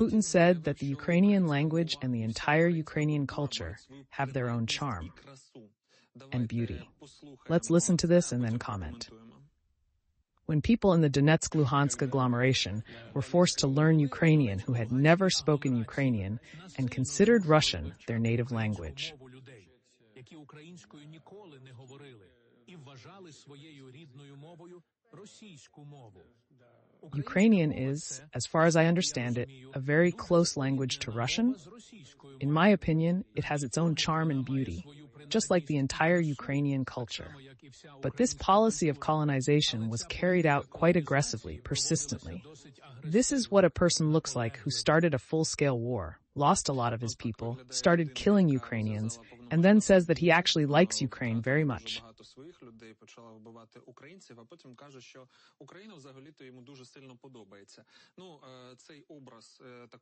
Putin said that the Ukrainian language and the entire Ukrainian culture have their own charm and beauty. Let's listen to this and then comment. When people in the Donetsk-Luhansk agglomeration were forced to learn Ukrainian who had never spoken Ukrainian and considered Russian their native language. Ukrainian is, as far as I understand it, a very close language to Russian. In my opinion, it has its own charm and beauty, just like the entire Ukrainian culture. But this policy of colonization was carried out quite aggressively, persistently. This is what a person looks like who started a full-scale war, lost a lot of his people, started killing Ukrainians, and then says that he actually likes Ukraine very much.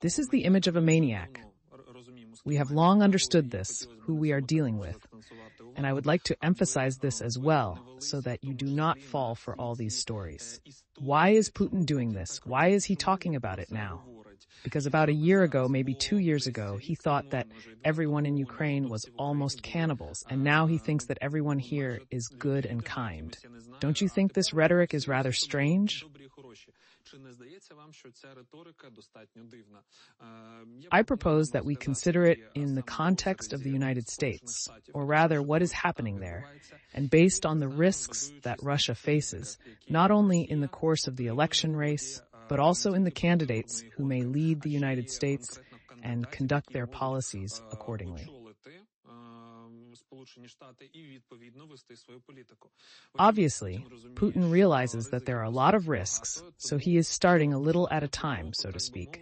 This is the image of a maniac. We have long understood this, who we are dealing with. And I would like to emphasize this as well, so that you do not fall for all these stories. Why is Putin doing this? Why is he talking about it now? Because about a year ago, maybe 2 years ago, he thought that everyone in Ukraine was almost cannibals, and now he thinks that everyone here is good and kind. Don't you think this rhetoric is rather strange? I propose that we consider it in the context of the United States, or rather what is happening there, and based on the risks that Russia faces, not only in the course of the election race, but also in the candidates who may lead the United States and conduct their policies accordingly. Obviously, Putin realizes that there are a lot of risks, so he is starting a little at a time, so to speak.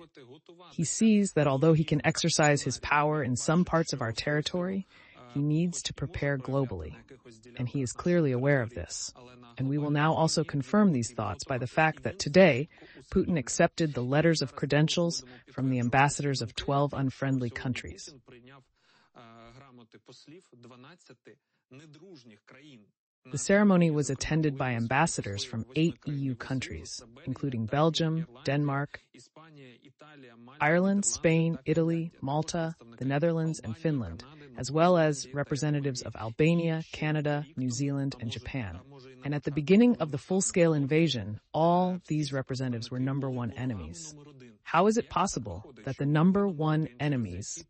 He sees that although he can exercise his power in some parts of our territory, he needs to prepare globally, and he is clearly aware of this. And we will now also confirm these thoughts by the fact that today, Putin accepted the letters of credentials from the ambassadors of 12 unfriendly countries. The ceremony was attended by ambassadors from 8 EU countries, including Belgium, Denmark, Ireland, Spain, Italy, Malta, the Netherlands, and Finland, as well as representatives of Albania, Canada, New Zealand, and Japan. And at the beginning of the full-scale invasion, all these representatives were number one enemies. How is it possible that the number one enemies,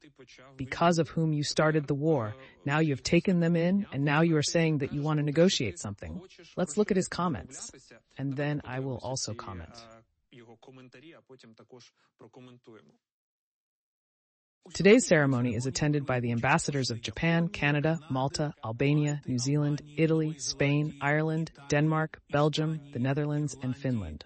because of whom you started the war, now you have taken them in, and now you are saying that you want to negotiate something? Let's look at his comments, and then I will also comment. Today's ceremony is attended by the ambassadors of Japan, Canada, Malta, Albania, New Zealand, Italy, Spain, Ireland, Denmark, Belgium, the Netherlands, and Finland.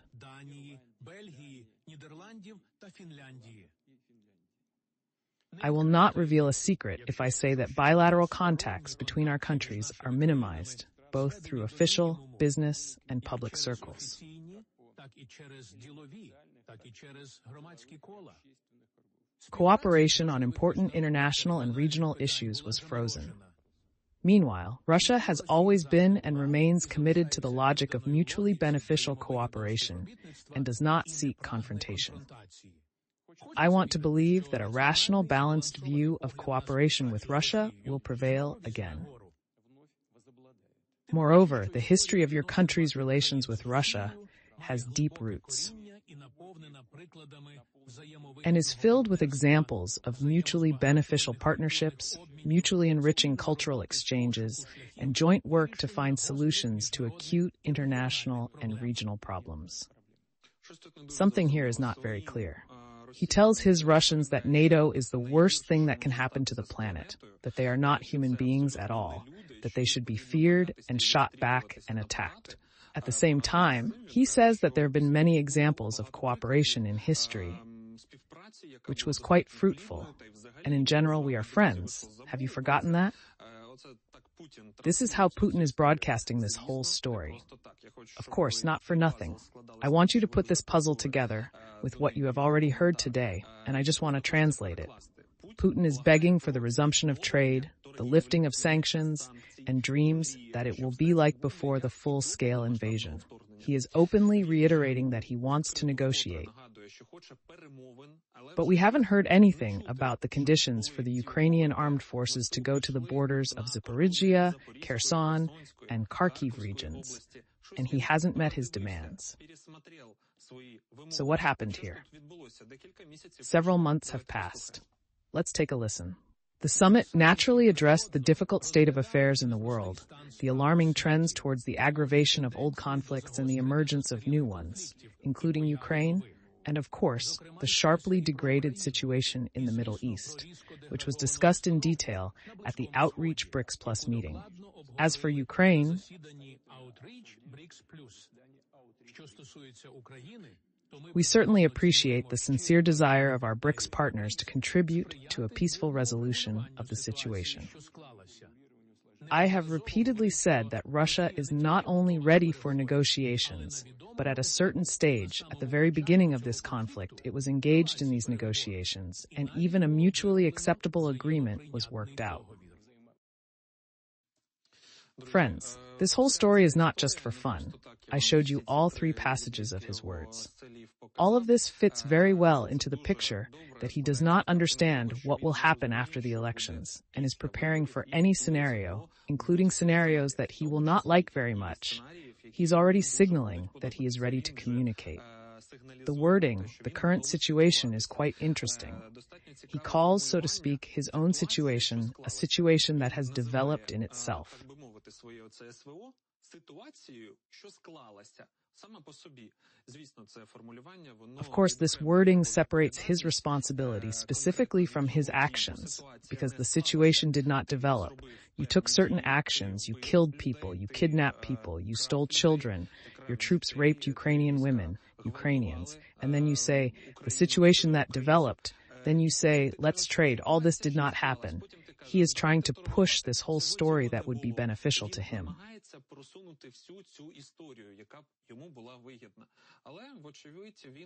I will not reveal a secret if I say that bilateral contacts between our countries are minimized, both through official, business, and public circles. Cooperation on important international and regional issues was frozen. Meanwhile, Russia has always been and remains committed to the logic of mutually beneficial cooperation and does not seek confrontation. I want to believe that a rational, balanced view of cooperation with Russia will prevail again. Moreover, the history of your country's relations with Russia has deep roots and is filled with examples of mutually beneficial partnerships, mutually enriching cultural exchanges, and joint work to find solutions to acute international and regional problems. Something here is not very clear. He tells his Russians that NATO is the worst thing that can happen to the planet, that they are not human beings at all, that they should be feared and shot back and attacked. At the same time, he says that there have been many examples of cooperation in history, which was quite fruitful, and in general we are friends. Have you forgotten that? This is how Putin is broadcasting this whole story. Of course, not for nothing. I want you to put this puzzle together with what you have already heard today, and I just want to translate it. Putin is begging for the resumption of trade, the lifting of sanctions, and dreams that it will be like before the full-scale invasion. He is openly reiterating that he wants to negotiate, But we haven't heard anything about the conditions for the Ukrainian armed forces to go to the borders of Zaporizhia, Kherson, and Kharkiv regions, and he hasn't met his demands. So what happened here? Several months have passed. Let's take a listen. The summit naturally addressed the difficult state of affairs in the world, the alarming trends towards the aggravation of old conflicts and the emergence of new ones, including Ukraine, and of course, the sharply degraded situation in the Middle East, which was discussed in detail at the Outreach BRICS Plus meeting. As for Ukraine, we certainly appreciate the sincere desire of our BRICS partners to contribute to a peaceful resolution of the situation. I have repeatedly said that Russia is not only ready for negotiations, but at a certain stage, at the very beginning of this conflict, it was engaged in these negotiations, and even a mutually acceptable agreement was worked out. Friends, this whole story is not just for fun. I showed you all 3 passages of his words. All of this fits very well into the picture that he does not understand what will happen after the elections and is preparing for any scenario, including scenarios that he will not like very much. He's already signaling that he is ready to communicate. The wording, the current situation, is quite interesting. He calls, so to speak, his own situation a situation that has developed in itself. Of course, this wording separates his responsibility specifically from his actions, because the situation did not develop. You took certain actions, you killed people, you kidnapped people, you stole children, your troops raped Ukrainian women, Ukrainians, and then you say, the situation that developed, then you say, let's trade, all this did not happen. He is trying to push this whole story that would be beneficial to him.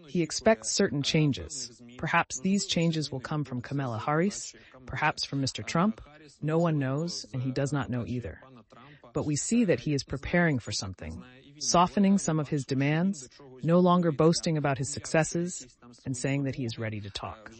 He expects certain changes. Perhaps these changes will come from Kamala Harris, perhaps from Mr. Trump. No one knows, and he does not know either. But we see that he is preparing for something, softening some of his demands, no longer boasting about his successes, and saying that he is ready to talk.